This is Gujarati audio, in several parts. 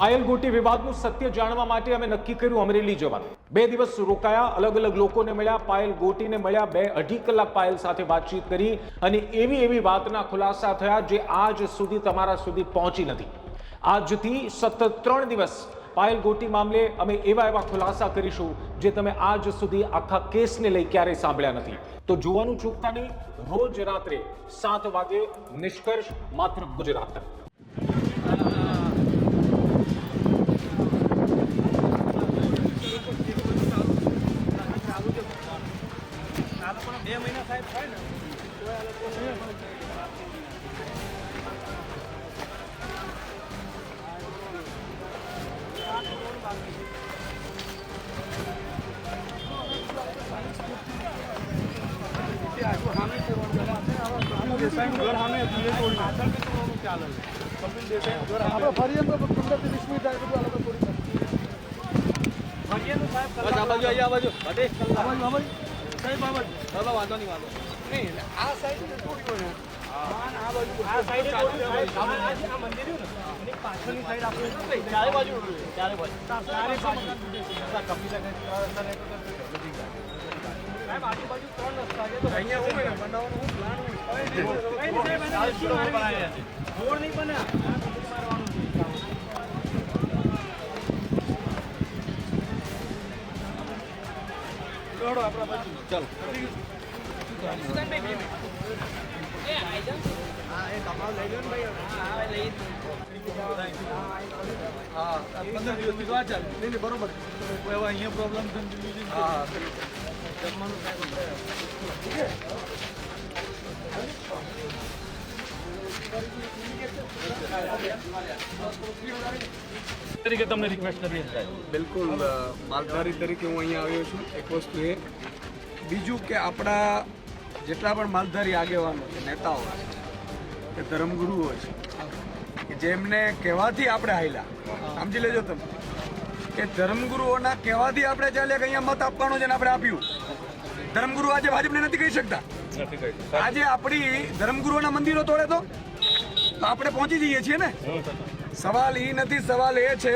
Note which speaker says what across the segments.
Speaker 1: પાયલ ગોટી વિવાદનું સત્ય જાણવા માટે અમે નક્કી કર્યું અમરેલી જવાનું. 2 દિવસ રોકાયા, અલગ અલગ લોકોને મળ્યા, પાયલ ગોટીને મળ્યા, 2-2.5 કલાક પાયલ સાથે વાતચીત કરી અને એવી વાતના ખુલાસા થયા જે આજ સુધી તમારા સુધી પહોંચી નથી. આજથી સતત 3 દિવસ પાયલ ગોટી મામલે અમે એવા ખુલાસા કરીશું જે તમે આજ સુધી આખા કેસને લઈ ક્યારેય સાંભળ્યા નથી. તો જોવાનું ચૂકતા નહીં. રોજ રાત્રે 7 વાગે નિષ્કર્ષ માત્ર ગુજરાત.
Speaker 2: તરીકે તમને રિક્વેસ્ટ કરવી છે.
Speaker 3: બિલકુલ માલધારી તરીકે હું અહીંયા આવ્યો છું. એક વસ્તુ એ, બીજું કે આપણા જેટલા પણ માલધારી આગેવાનો છે, નેતાઓ છે, કે ધર્મગુરુઓ છે, કે જેમને કહેવાથી આપણે હાલ્યા, સમજી લેજો તમે, કે ધર્મગુરુઓના કહેવાથી આપણે ચાલ્યા કે અહીંયા મત આપવાનો છે ને આપણે આપ્યું. ધર્મગુરુ આજે ભાજપને નથી કહી શકતા. આજે આપણી ધર્મગુરુઓના મંદિરો તોડે તો આપણે પહોંચી જઈએ છીએ ને. સવાલ એ નથી, સવાલ એ છે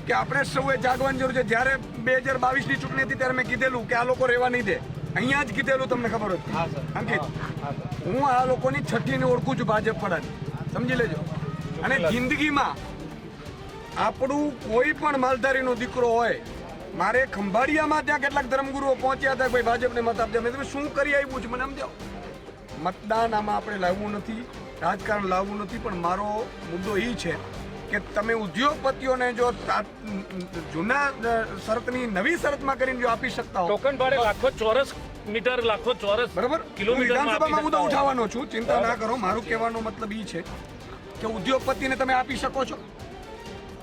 Speaker 3: કે આપણે સૌએ જાગવાની જરૂર છે. જ્યારે 2022ની ચૂંટણી હતી ત્યારે મેં કીધેલું કે આ લોકો રહેવા નહીં દે. અહીંયા જ કીધેલું, તમને ખબર હતી અંકિત. હું આ લોકોની છઠ્ઠીને ઓળખું છું ભાજપ પડાની, સમજી લેજો. અને જિંદગીમાં આપણું કોઈ પણ માલધારીનો દીકરો હોય, મારે ખંભાળિયામાં ત્યાં કેટલાક ધર્મગુરુઓ પહોંચ્યા હતા, ભાઈ ભાજપને મત આપજો. મેં તમે શું કરી આવ્યું છે મને સમજાવો. મતદાન આમાં આપણે લાવવું નથી, રાજકારણ લાવવું નથી, પણ મારો મુદ્દો એ છે કે તમે ઉદ્યોગપતિઓને જો જૂના શરતની નવી શરતમાં કરીને જો આપી શકતા હો.
Speaker 2: ટોકન ભાડે લાખો ચોરસ મીટર, લાખો ચોરસ
Speaker 3: બરાબર, વિધાનસભામાં મુદ્દો ઉઠાવવાનો છું, ચિંતા ના કરો. મારું કહેવાનો મતલબ એ છે કે ઉદ્યોગપતિને તમે આપી શકો છો.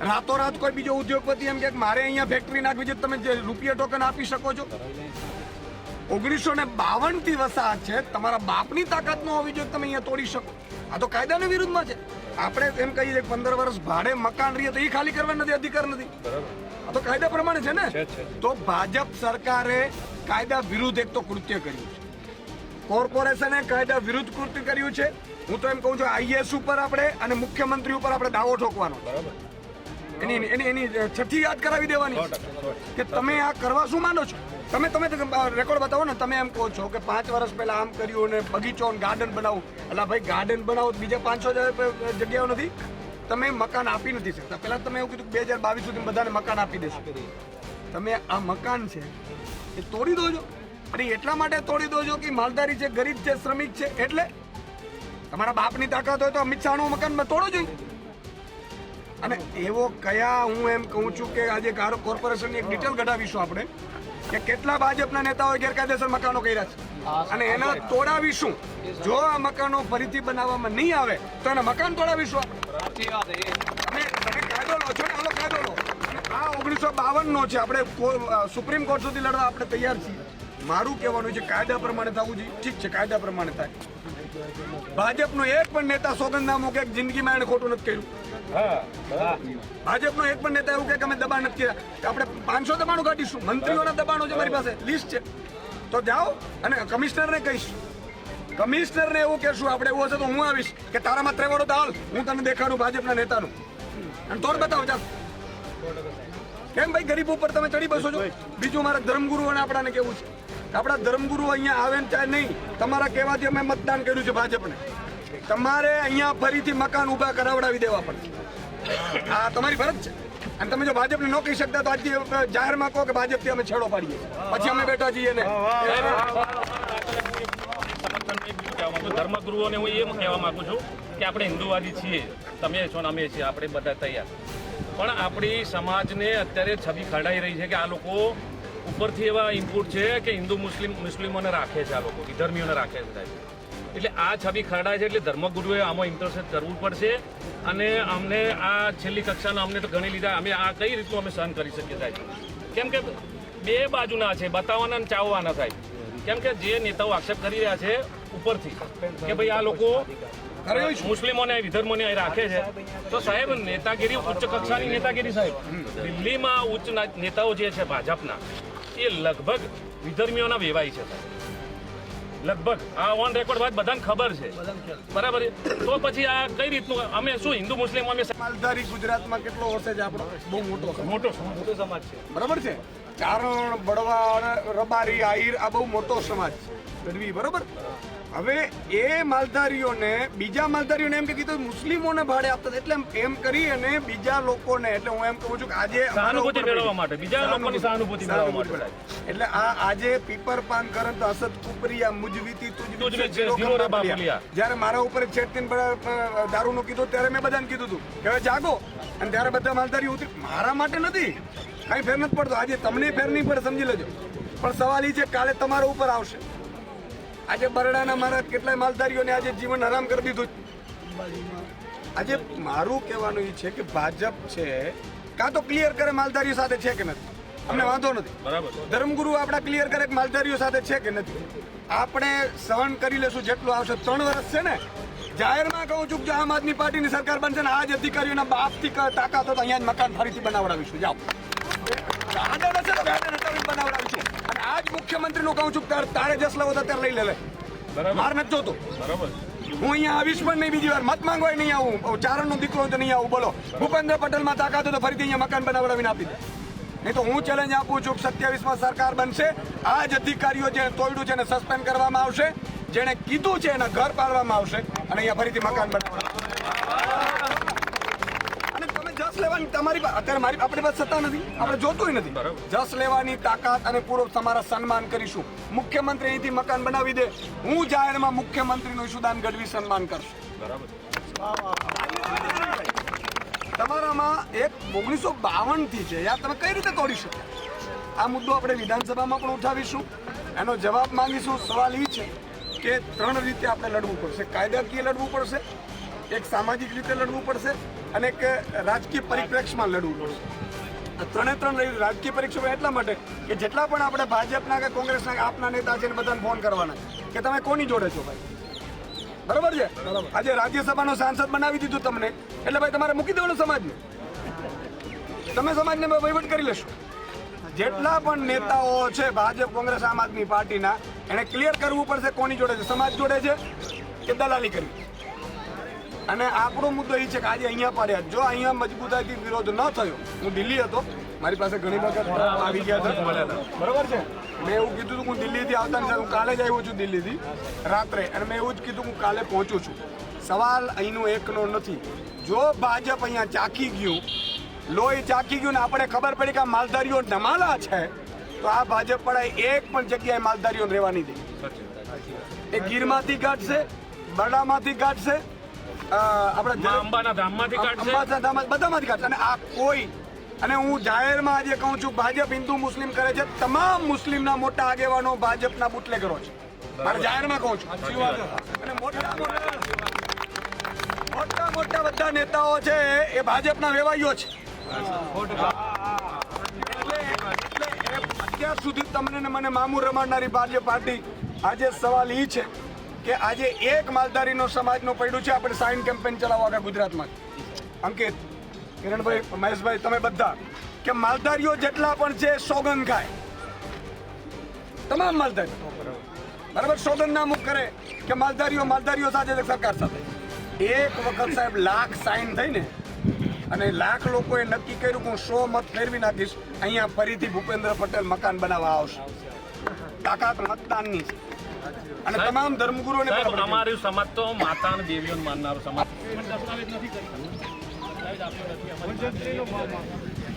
Speaker 3: રાતોરાત કોઈ બીજો ઉદ્યોગપતિ એમ કે મારે અહીંયા ફેક્ટરી નાખવી છે, તમે જે રૂપિયા ટોકન આપી શકો છો. 1952 થી વસાહત છે, તમારા બાપની તાકાત ન હોવી જોઈએ તમે અહીંયા તોડી શકો. આ તો કાયદાની વિરુદ્ધમાં છે. આપણે એમ કહીએ 15 વર્ષ ભાડે મકાન રહીએ તો એ ખાલી કરવા નથી, અધિકાર નથી. આ તો કાયદા પ્રમાણે છે ને. તો ભાજપ સરકારે કાયદા વિરુદ્ધ એક તો કૃત્ય કર્યું છે, કોર્પોરેશને કાયદા વિરુદ્ધ કૃત્ય કર્યું છે. હું તો એમ કહું છું આઈએએસ ઉપર આપણે અને મુખ્યમંત્રી ઉપર આપણે દાવો ઠોકવાનો, એની છઠ્ઠી યાદ કરાવી દેવાની કે તમે આ કરવા શું માંડો છો. તમે રેકોર્ડ બતાવો ને. તમે એમ કહો છો કે 5 વર્ષ પહેલા આમ કર્યું ને બગીચો ગાર્ડન બનાવું. એટલે ભાઈ ગાર્ડન બનાવો, બીજા 500 જગ્યાઓ નથી. તમે મકાન આપી નથી શકતા. પહેલા તમે એવું કીધું 2022 સુધી બધાને મકાન આપી દેશો. તમે આ મકાન છે એ તોડી દોજો. અરે એટલા માટે તોડી દોજો કે માલધારી છે, ગરીબ છે, શ્રમિક છે. એટલે તમારા બાપની તાકાત હોય તો અમિત શાહનું મકાન તોડો જોઈએ. અને એવો કયા, હું એમ કહું છું કે આજે કોર્પોરેશનની એક ડિટેલ કઢાવીશું આપણે કે કેટલા ભાજપના નેતાઓએ ગેરકાયદેસર મકાનો કર્યા છે અને એના તોડાવીશું. જો આ મકાનો ફરીથી બનાવવામાં નહીં આવે તો એના મકાન તોડાવીશું આપણે. તમે કાયદો લો છો ને, આનો કાયદો લો. આ 1952 નો છે. આપણે સુપ્રીમ કોર્ટ સુધી લડવા આપણે તૈયાર છીએ. મારું કહેવાનું છે કાયદા પ્રમાણે થવું જોઈએ. ઠીક છે, કાયદા પ્રમાણે થાય. ભાજપનો એક પણ નેતા સોગંદનામું કે જિંદગીમાં એને ખોટું નથી કર્યું. ભાજપનો એક પણ નેતા એવું કે અમે દબાણ નથી કર્યા. આપણે 500 દબાણો કાઢીશું. મંત્રીઓના દબાણો છે, મારી પાસે લિસ્ટ છે. તો જાઓ અને કમિશનરને કહીશ. કમિશનરને એવું કહેશું આપણે, એવું હશે તો હું આવીશ કે તારામાં ત્રેવડો તો હાલ, હું તને દેખાડું ભાજપના નેતાનું અને તોડ બતાવો. ચાલ કેમ ભાઈ ગરીબ ઉપર તમે ચડી બસો છો? બીજું મારા ધર્મગુરુઓને આપણાને કેવું છે કે આપણા ધર્મગુરુ અહીંયા આવે ને ચાહે નહીં, તમારા કહેવાથી અમે મતદાન કર્યું છે ભાજપને, તમારે અહીંયા ફરીથી મકાન ઊભા કરાવડાવી દેવા પડશે. આ તમારી ફરજ છે. અને તમે જો ભાજપને ન કહી શકતા તો આજથી જાહેરમાં કહો કે ભાજપથી અમે છેડો પાડીએ, પછી અમે બેઠા છીએ ને.
Speaker 2: ધર્મગુરુઓને હું એમ કહેવા માંગુ છું કે આપણે હિન્દુવાદી છીએ, તમે છો ને અમે છીએ, આપણે બધા તૈયાર. પણ આપણી સમાજને અત્યારે છબી ખરડાઈ રહી છે કે આ લોકો ઉપરથી એવા ઇનપુટ છે કે હિન્દુ મુસ્લિમોને રાખે છે, આ લોકો વિધર્મીઓને રાખે છે સાહેબ. એટલે આ છબી ખરડાય છે, એટલે ધર્મગુરુએ આમાં ઇન્ટરસેપ્ટ કરવું પડશે. અને અમને આ છેલ્લી કક્ષાના અમને તો ઘણી લીધા, અમે આ કઈ રીતનું અમે સહન કરી શકીએ સાહેબ? કેમ કે બે બાજુના છે, બતાવવાના અને ચાવવાના સાહેબ. કેમ કે જે નેતાઓ આક્ષેપ કરી રહ્યા છે ઉપરથી કે ભાઈ આ લોકો મુસ્લિમોને વિધર્મોને અહીં રાખે છે, તો સાહેબ નેતાગીરી ઉચ્ચ કક્ષાની નેતાગીરી સાહેબ. દિલ્હીમાં ઉચ્ચ નેતાઓ જે છે ભાજપના, એ લગભગ વિધર્મીઓના વેવાઈ છે સાહેબ, લગભગ. આ ઓન રેકોર્ડ વાત બધાને ખબર છે, બરાબર છે. તો પછી આ કઈ રીતનું અમે શું હિન્દુ મુસ્લિમ અમે
Speaker 3: માલધારી ગુજરાતમાં કેટલો હશે છે આપણો? બહુ મોટો સમાજ છે, બરાબર છે. ચારણ, બળવા, રબારી, આહિર આ બહુ મોટો સમાજ છે ગઢવી, બરાબર. હવે એ માલધારીઓને બીજા માલધારીઓને એમ કે કીધું મુસ્લિમોને ભાડે આપતા, એટલે એમ કરી અને બીજા લોકોને, એટલે હું એમ કહું છું કે આજે
Speaker 2: સહાનુભૂતિ મેળવવા માટે, બીજા લોકોની સહાનુભૂતિ મેળવવા માટે,
Speaker 3: એટલે આ આજે પીપર પાન કરંત અસત કુપરિયા મુજવીતી તુજવી જ્યારે મારા ઉપર છેડતીન દારૂનું કીધું ત્યારે મેં બધાને કીધું હતું કે હવે જાગો, અને ત્યારે બધા માલધારી ઉતરી. મારા માટે નથી, કઈ ફેર નથી પડતો. આજે તમને ફેર નહીં પડે, સમજી લેજો. પણ સવાલ એ છે કાલે તમારા ઉપર આવશે. આજે બરડાના મારા કેટલાય માલધારીઓને આજે જીવન હરામ કરી દીધું. આજે મારું કહેવાનું એ છે કે ભાજપ છે કાં તો ક્લિયર કરે માલધારીઓ સાથે છે કે નથી, અમને વાંધો નથી,
Speaker 2: બરાબર.
Speaker 3: ધર્મગુરુ આપણા ક્લિયર કરે કે માલધારીઓ સાથે છે કે નથી. આપણે સહન કરી લેશું જેટલું આવશે. 3 વર્ષ છે ને, જાહેરમાં કહું છું કે આમ આદમી પાર્ટીની સરકાર બનશે ને આ જ અધિકારીઓના બાપથી તાકાત તો અહીંયા જ મકાન ફરીથી બનાવડાવીશું. જાઓ આદત હશે તો બનાવડાવીશું. અને આ જ મુખ્યમંત્રીનું કહું છું તારે જસ લેવો તો ત્યારે લઈ લે, માર નથી જોતો.
Speaker 2: બરાબર.
Speaker 3: હું અહીંયા આવીશ પણ નહીં બીજી વાર, મત માંગવા નહીં આવું. ચારણનો દીકરો તો નહીં આવું. બોલો ભૂપેન્દ્ર પટેલમાં તાકાત તો ફરીથી અહીંયા મકાન બનાવડાવીને આપી દે. નહીં તો હું ચેલેન્જ આપું છું કે 27માં સરકાર બનશે, આ જ અધિકારીઓ જેને તોડ્યું છે એને સસ્પેન્ડ કરવામાં આવશે, જેણે કીધું છે એના ઘર પાડવામાં આવશે અને અહીંયા ફરીથી મકાન બનાવવામાં. અને તમે જસ લેવાની તમારી અત્યારે મારી આપણી પાસે સત્તા નથી, આપણે જોતું નથી. જસ લેવાની તાકાત અને પૂરો તમારા સન્માન કરીશું. મુખ્યમંત્રી અહીંથી મકાન બનાવી દે, હું જાહેરમાં મુખ્યમંત્રીનું ઈશુદાન ગઢવી સન્માન કરશું.
Speaker 2: બરાબર.
Speaker 3: તમારામાં એક 1952 થી છે યાર, તમે કઈ રીતે તોડી શકો? આ મુદ્દો આપણે વિધાનસભામાં પણ ઉઠાવીશું, એનો જવાબ માંગીશું. સવાલ એ છે કે 3 રીતે આપણે લડવું પડશે. કાયદાકીય લડવું પડશે, એક સામાજિક રીતે લડવું પડશે અને એક રાજકીય પરિપ્રેક્ષમાં લડવું પડશે. આ 3 રાજકીય પરીક્ષા એટલા માટે કે જેટલા પણ આપણે ભાજપના કે કોંગ્રેસના આપના નેતા છે ને બધાને ફોન કરવાના કે તમે કોની જોડે છો ભાઈ, બરાબર છે. આજે રાજ્યસભાનો સાંસદ બનાવી દીધું તમને, એટલે ભાઈ તમારે મૂકી દેવાનું સમાજને, તમે સમાજને વહીવટ કરી લેશો. જેટલા પણ નેતાઓ છે ભાજપ, કોંગ્રેસ, આમ આદમી પાર્ટીના, એને ક્લિયર કરવું પડશે કોની જોડે છે, સમાજ જોડે છે કે દલાલી કરવી. અને આપણો મુદ્દો એ છે કે આજે અહીંયા પાડ્યા, જો અહીંયા મજબૂતાઈથી વિરોધ ન થયો, હું દિલ્હી હતો, મારી પાસે ઘણી વખત આવી ગયા હતા, બરાબર છે. મેં એવું કીધું હતું હું દિલ્હીથી આવતા નથી, હું કાલે જ આવ્યો છું દિલ્હીથી રાત્રે, અને મેં એવું જ કીધું હું કાલે પહોંચું છું. સવાલ અહીંનો એકનો નથી. જો ભાજપ અહીંયા ચાખી ગયું, લોહી ચાખી ગયું ને આપણે ખબર પડી કે આ માલધારીઓ નમાલા છે, તો આ ભાજપ પડાય એક પણ જગ્યાએ માલધારીઓ રહેવા નહીં દે. એ ગીરમાંથી કાઢશે, બરડામાંથી કાઢશે, આપણા
Speaker 2: અંબાના ધામમાંથી કાઢશે,
Speaker 3: બધામાંથી કાઢશે. અને આ કોઈ, અને હું જાહેરમાં આજે કહું છું ભાજપ હિન્દુ મુસ્લિમ કરે છે, તમામ મુસ્લિમના મોટા આગેવાનો ભાજપના બુટલેગરો છે, મારે જાહેરમાં કહું છું. અને મોટા બધા નેતાઓ છે એ ભાજપના વેવાઈઓ છે. અત્યાર સુધી તમને ને મને મામૂ રમાડનારી ભાજપ પાર્ટી, આજે સવાલ એ છે કે આજે એક માલધારીનો સમાજનો પડ્યું છે. આપણે સાઇન કેમ્પેન ચલાવવા આખા ગુજરાતમાં. અંકિત, કિરણભાઈ, મહેશભાઈ, તમે બધા કે માલધારીઓ જેટલા પણ છે સોગંદ ખાય, તમામ માલધારીઓ, બરાબર, સોગંદ નામુક કરે કે માલધારીઓ સાથે સરકાર સાથે. એક વખત સાહેબ લાખ સાઇન થઈને અને લાખ લોકોએ નક્કી કર્યું કે હું 100 મત ફેરવી નાખીશ, અહીંયા ફરીથી ભૂપેન્દ્ર પટેલ મકાન બનાવવા આવશે. તાકાત મતદાનની છે. અને તમામ ધર્મગુરુઓને
Speaker 2: સાહેબ,
Speaker 3: પણ
Speaker 2: અમારું સમાજ તો માતા અને દેવીઓને માનનારો સમાજ દસ્તાવેજ નથી કરી. દસ્તાવેજ આપ્યો નથી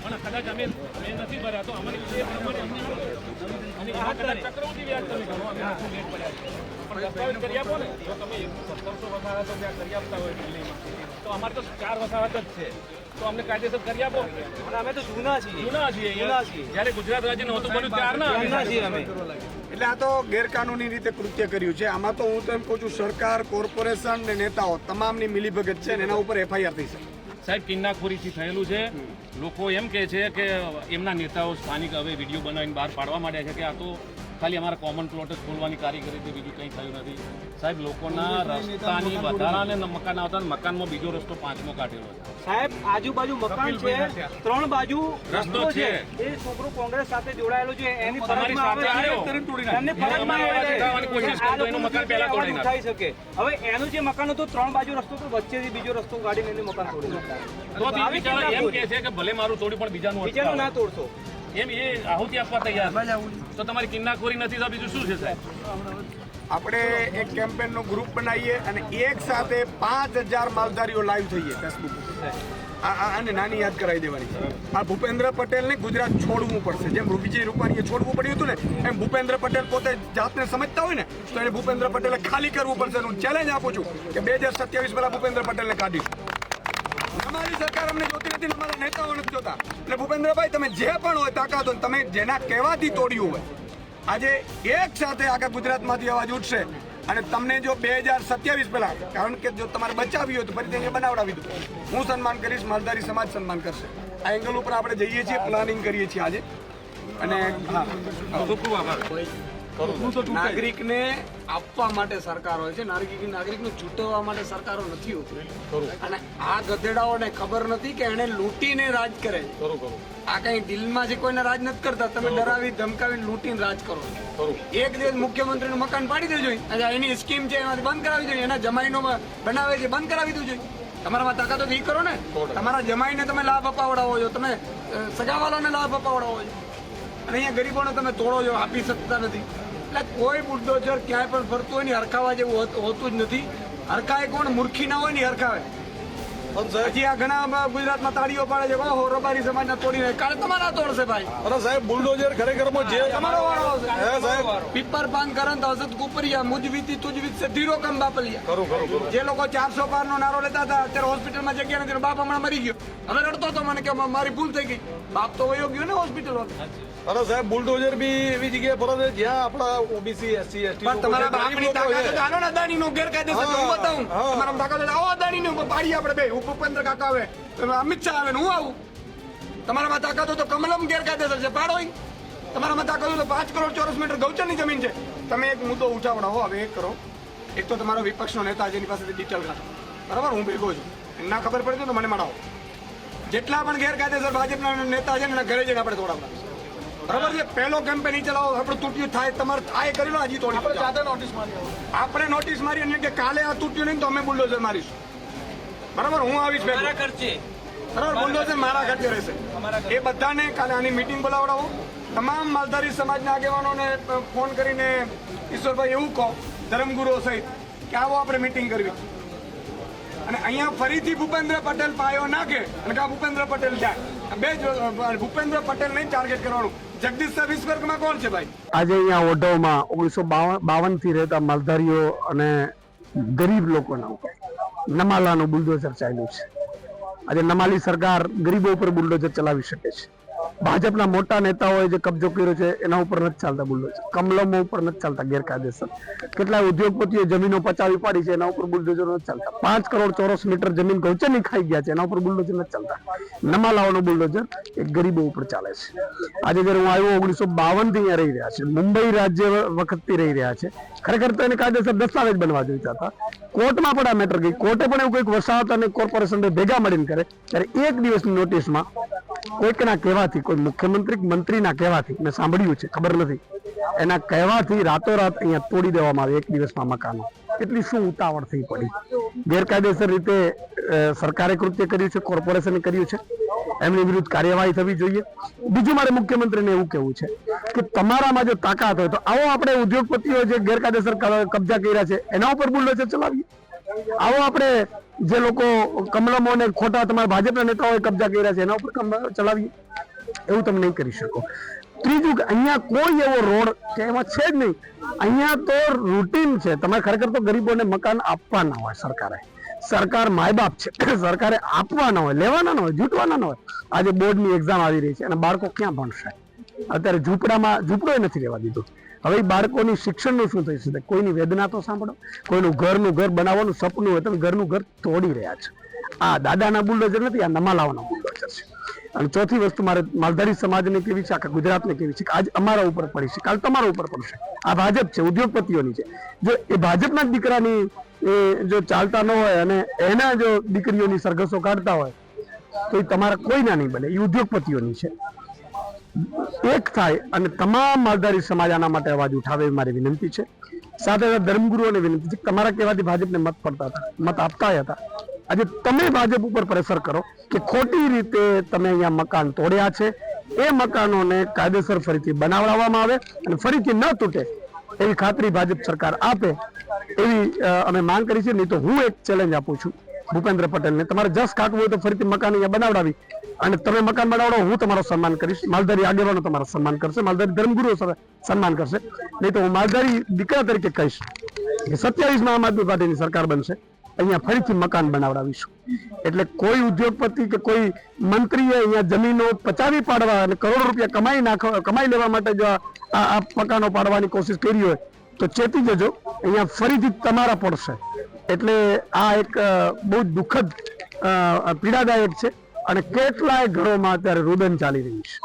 Speaker 2: પણ કદાચ અમે નથી ભર્યા તો અમારી વિશે અને એમાં કદાચ ચક્રવૃદ્ધિ વ્યાજ તમે ગણો, અમે આખું લેટ પડ્યા છે. પણ દસ્તાવેજ કરી આપો ને. જો તમે 1700 વસાહતો વ્યાજ કરી આપતા હોય દિલ્હીમાં, તો અમારે તો 4 વસાહત જ છે, તો અમને કાયદેસર કરી આપો.
Speaker 4: અને અમે તો જૂના છીએ.
Speaker 2: જ્યારે ગુજરાત રાજ્ય નહોતું બન્યું ત્યારના
Speaker 4: છીએ અમે.
Speaker 3: એટલે આ તો ગેરકાનૂની રીતે કૃત્ય કર્યું છે. આમાં તો હું તો એમ કહું છું, સરકાર, કોર્પોરેશન ને નેતાઓ તમામની મિલીભગત છે ને એના ઉપર FIR થઈ છે.
Speaker 2: સાહેબ, કિન્નાખોરીથી થયેલું છે. લોકો એમ કહે છે કે એમના નેતાઓ સ્થાનિક હવે વિડીયો બનાવીને બહાર પાડવા માંડ્યા છે કે આ તો ખાલી અમારા કોમન પ્લોટ જ ખોલવાની કારીગરી છે, બીજું કંઈ થયું નથી. સાહેબ, લોકોના રસ્તાની વધારાને મકાન આવતા મકાનમાં બીજો રસ્તો 5મો કાઢેલો છે.
Speaker 4: સાહેબ, આજુબાજુ મકાન છે, 3 બાજુ રસ્તો છે. એ છોકરો કોંગ્રેસ સાથે જોડાયેલો છે, એની
Speaker 2: તમારી સાથે આવ્યો.
Speaker 4: એમને ફરજમાં
Speaker 2: ઉઠાવવાની કોશિશ કરતો, એનું મકાન પહેલા તોડી નાખ્યું.
Speaker 4: ઉઠાઈ શકે. હવે એનું જે મકાન હતું 3 બાજુ રસ્તો તો વચ્ચેથી બીજો રસ્તો કાઢીને એનું મકાન તોડી નાખ્યું.
Speaker 2: તો બી બિચારા એમ કહે છે કે ભલે મારું તોડ્યું પણ બીજાનું
Speaker 4: ના તોડશો.
Speaker 2: એમ એ આહુતિ આપવા તૈયાર. તો તમારી કિન્નાખોરી નથી તો બીજું શું છે સાહેબ?
Speaker 3: આપણે એક કેમ્પેનનો ગ્રુપ બનાવીએ અને એક સાથે 5000 માલધારીઓ લાઈવ થઈએ ફેસબુક ઉપર. આને નાની યાદ કરાવી દેવાની છે. આ ભૂપેન્દ્ર પટેલને ગુજરાત છોડવું પડશે. જેમ વિજય રૂપાણીએ છોડવું પડ્યું હતું ને, એમ ભૂપેન્દ્ર પટેલ પોતે જાતને સમજતા હોય ને, તો એને ભૂપેન્દ્ર પટેલે ખાલી કરવું પડશે. હું ચેલેન્જ આપું છું કે 2027 પહેલા ભૂપેન્દ્ર પટેલને કાઢીશું. અમારી સરકાર અમને જોતી નથી, અમારા નેતાઓ નથી જોતા. એટલે ભૂપેન્દ્રભાઈ, તમે જે પણ હોય તાકાત હોય, તમે જેના કહેવાથી તોડ્યું હોય, આજે એક સાથે આખા ગુજરાતમાંથી અવાજ ઉઠશે. અને તમને જો 2027 પહેલા, કારણ કે જો તમારે બચાવી હોય તો ફરીથી અહીંયા બનાવડાવી દો. હું સન્માન કરીશ, માલધારી સમાજ સન્માન કરશે. આ એંગલ ઉપર આપણે જઈએ છીએ, પ્લાનિંગ કરીએ છીએ આજે. અને હા, ખૂબ ખૂબ આભાર. નાગરિકને આપવા માટે સરકાર હોય છે, નાગરિકને ચૂંટવવા માટે સરકારો નથી હોતી. અને આ ગધેડાઓને ખબર નથી કે એને લૂંટીને રાજ કરે છે. આ કઈ દિલમાં જે કોઈને રાજ નથી કરતા, તમે ડરાવી ધમકાવીને લૂંટીને રાજ કરો. એક દિવસ મુખ્યમંત્રીનું મકાન પાડી દેજો, એની સ્કીમ છે એમાંથી બંધ કરાવી જોઈએ, એના જમાઈનો બનાવે છે બંધ કરાવી દેજો. તમારામાં તાકાત તો એ કરો ને. તમારા જમાઈને તમે લાભ અપાવડાવો છો, તમે સગાવાલાને લાભ અપાવડાવો છો, અને અહીંયા ગરીબોને તમે તોડો છો, આપી શકતા નથી. એટલે કોઈ બુલડોઝર ક્યાંય પણ ફરતું હોય ને હરખાવા જેવું હોતું જ નથી. હરખાય કોણ? મૂર્ખી ના હોય ને હરખાવે. હજી આ ઘણા ગુજરાતમાં તાળીઓ પાડે છે, ઓહો રબારી સમાજના તોડીને. કાલે તમારા તોડશે ભાઈ.
Speaker 5: અરે સાહેબ, બુલડોઝર ખરેખર જે
Speaker 3: તમારો વારો આવશે.
Speaker 5: હે સાહેબ,
Speaker 3: પીપર પાન કરંત હસત કુપરિયા મુજવીતી તુજવીત સે ધીરો કમ બાપલિયા.
Speaker 5: ખરું.
Speaker 3: જે લોકો 400 પાર નો નારો લેતા હતા, અત્યારે હોસ્પિટલમાં જગ્યા નથી. બાપ હમણાં મરી ગયો, હવે રડતો હતો મને કે મારી ભૂલ થઈ ગઈ. બાપ તો વયો ગયો ને હોસ્પિટલ.
Speaker 5: અરે સાહેબ, બુલડોઝર બી એવી જગ્યાએ ફરે છે જ્યાં આપણા ઓબીસી, એસસી, એસટી
Speaker 3: પણ તમારા બાપની તાકાત તો આનો ને અદાણીનો ગેરકાયદેસર હું બતાવું. તમારા તાકાત તો આવો અદાણીને પાડીએ આપણે બે. ભૂપેન્દ્ર કાકા આવે, અમિત શાહ આવે, હું આવું. તમારામાં તાકાત તો કમલમ ગેરકાયદેસર છે, પાડો. તમારામાં તાકાત તો 5 કરોડ ચોરસ મીટર ગૌચરની જમીન છે. તમે એક મુદ્દો ઉઠાવડાવો. હવે એક કરો. એક તો તમારો વિપક્ષનો નેતા જેની પાસેથી ડિટેલ કાઢો, બરાબર? હું ભેગો છું. ના ખબર પડે તો મને મળાવો. જેટલા પણ ગેરકાયદેસર ભાજપના નેતા છે ને એના ઘરે જઈને આપણે તોડાવડા, બરાબર છે? પહેલો કેમ્પેન ચલાવો, આપણું તૂટ્યું થાય, તમારે થાય કરી લો. હજી તોડી આપણે નોટિસ મારી અને કે કાલે આ તૂટ્યું નહીં તો અમે બુલડોઝર મારીશું, બરાબર? હું આવીશ બરાબર. બુલડોઝર મારા ખર્ચે રહેશે. એ બધાને કાલે આની મીટિંગ બોલાવડાવો. તમામ માલધારી સમાજના આગેવાનોને ફોન કરીને ઈશ્વરભાઈ એવું કહો, ધર્મગુરુઓ સહિત, કે આવો આપણે મીટિંગ કરવી. અને અહીંયા ફરીથી ભૂપેન્દ્ર પટેલ પાયો નાખે અને કે ભૂપેન્દ્ર પટેલ જાય. બે ભૂપેન્દ્ર પટેલ નહીં ટાર્ગેટ કરવાનું. જગદીશ સર વિશ્વર્ગમાં કોણ છે ભાઈ?
Speaker 6: આજે અહીંયા ઓઢવમાં 1952 થી રહેતા માલધારીઓ અને ગરીબ લોકોના ઉપર નમાલાનું બુલડોઝર ચાલ્યું છે. આજે નમાલી સરકાર ગરીબો ઉપર બુલડોઝર ચલાવી શકે છે. ભાજપના મોટા નેતાઓએ જે કબજો કર્યો છે એના ઉપર નથી ચાલતા બુલડોઝર, કમલમો ઉપર નથી ચાલતા ગેરકાયદેસર. કેટલાય ઉદ્યોગપતિઓ જમીનો પચાવી પાડી છે, એના ઉપર બુલડોઝર નથી ચાલતા. 5 કરોડ ચોરસ મીટર જમીન ગૌચરની ખાઈ ગયા છે, એના ઉપર બુલડોઝર નથી ચાલતા. નમાલાઓનો બુલડોઝર એ ગરીબો ઉપર ચાલે છે. આજે જયારે હું આવ્યો 1952 થી અહીંયા રહી રહ્યા છે, મુંબઈ રાજ્ય વખતથી રહી રહ્યા છે. ખરેખર તો એને કાયદેસર દસ્તાવેજ બનવા જોઈતા હતા. કોર્ટમાં પણ આ મેટર ગઈ. કોર્ટે પણ એવું કંઈક વસાહત અને કોર્પોરેશન ભેગા મળીને કરે ત્યારે એક દિવસની નોટિસમાં કોઈકના કહેવાથી, કોઈ મુખ્યમંત્રી મંત્રીના કહેવાથી, મેં સાંભળ્યું છે, ખબર નથી, એના કહેવાથી રાતોરાત અહીંયા તોડી દેવામાં આવે એક દિવસમાં મકાનો. એટલી શું ઉતાવળ થઈ પડી? ગેરકાયદેસર રીતે સરકારે કૃત્ય કર્યું છે, કોર્પોરેશને કર્યું છે, એમની વિરુદ્ધ કાર્યવાહી થવી જોઈએ. બીજું મારે મુખ્યમંત્રીને એવું કહેવું છે કે તમારામાં જો તાકાત હોય તો આવો આપણે ઉદ્યોગપતિઓ જે ગેરકાયદેસર કબજા કર્યા છે એના ઉપર બુલડોઝર ચલાવીએ. આવો આપણે જે લોકો કમલમો ને ખોટા તમારા ભાજપના નેતાઓએ કબજા કર્યા છે એના ઉપર ચલાવીએ. એવું તમે નહીં કરી શકો. ત્રીજું કે અહીંયા કોઈ એવો રોડ કે એમાં છે જ નહીં. અહીંયા તો રૂટીન છે. તમારે ખરેખર તો ગરીબોને મકાન આપવાના હોય સરકારે. સરકાર માય બાપ છે, સરકારે આપવાના હોય, લેવાના ન હોય, જૂટવાના ન હોય. આજે બોર્ડની એક્ઝામ આવી રહી છે અને બાળકો ક્યાં ભણશે? અત્યારે ઝૂંપડો નથી રહેવા દીધો. હવે એ બાળકોની શિક્ષણનું શું થઈ શકે? કોઈની વેદના તો સાંભળો. કોઈનું ઘરનું ઘર બનાવવાનું સપનું હોય, તમે ઘરનું ઘર તોડી રહ્યા છો. આ દાદાના બુલડોઝર નથી, આ નમાલાઓના બુલડોઝર છે. અને ચોથી વસ્તુ મારે માલધારી સમાજને કેવી છે, આખા ગુજરાતને કેવી છે કે આજ અમારા ઉપર પડી છે, કાલ તમારા ઉપર પડશે. આ ભાજપ છે, ઉદ્યોગપતિઓની છે. જો એ ભાજપના જ દીકરાની જો ચાલતા ન હોય અને એના જો દીકરીઓની સરઘસો કાઢતા હોય તો એ તમારા કોઈના નહીં બને. એ ઉદ્યોગપતિઓની છે. એક થાય અને તમામ માલધારી સમાજ આના માટે અવાજ ઉઠાવે એ મારી વિનંતી છે. સાથે સાથે ધર્મગુરુઓને વિનંતી છે. તમારા કહેવાથી ભાજપને મત પડતા હતા, મત આપતા હતા. આજે તમે ભાજપ ઉપર પ્રેશર કરો કે ખોટી રીતે તમે અહીંયા મકાન તોડ્યા છે, એ મકાનોને કાયદેસર ફરીથી બનાવવામાં આવે અને ફરીથી ન તૂટે એવી ખાતરી ભાજપ સરકાર આપે એવી અમે માંગ કરી છે. નહીં તો હું એક ચેલેન્જ આપું છું ભૂપેન્દ્ર પટેલને, તમારે જસ કાઢવું હોય તો ફરીથી મકાન અહીંયા બનાવડાવી અને તમે મકાન બનાવડો, હું તમારો સન્માન કરીશ. માલધારી આગેવાનો તમારો સન્માન કરશે, માલધારી ધર્મગુરુઓ સન્માન કરશે. નહીં તો હું માલધારી દીકરા તરીકે કહીશ કે 27માં આમ આદમી પાર્ટીની સરકાર બનશે, અહીંયા ફરીથી મકાન બનાવડાવીશું. એટલે કોઈ ઉદ્યોગપતિ કે કોઈ મંત્રીએ અહીંયા જમીનો પચાવી પાડવા અને કરોડો રૂપિયા કમાઈ લેવા માટે જો આ મકાનો પાડવાની કોશિશ કરી હોય તો ચેતી જજો, અહીંયા ફરીથી તમારા પડશે. એટલે આ એક બહુ દુઃખદ પીડાદાયક છે અને કેટલાય ઘરોમાં અત્યારે રુદન ચાલી રહ્યું છે.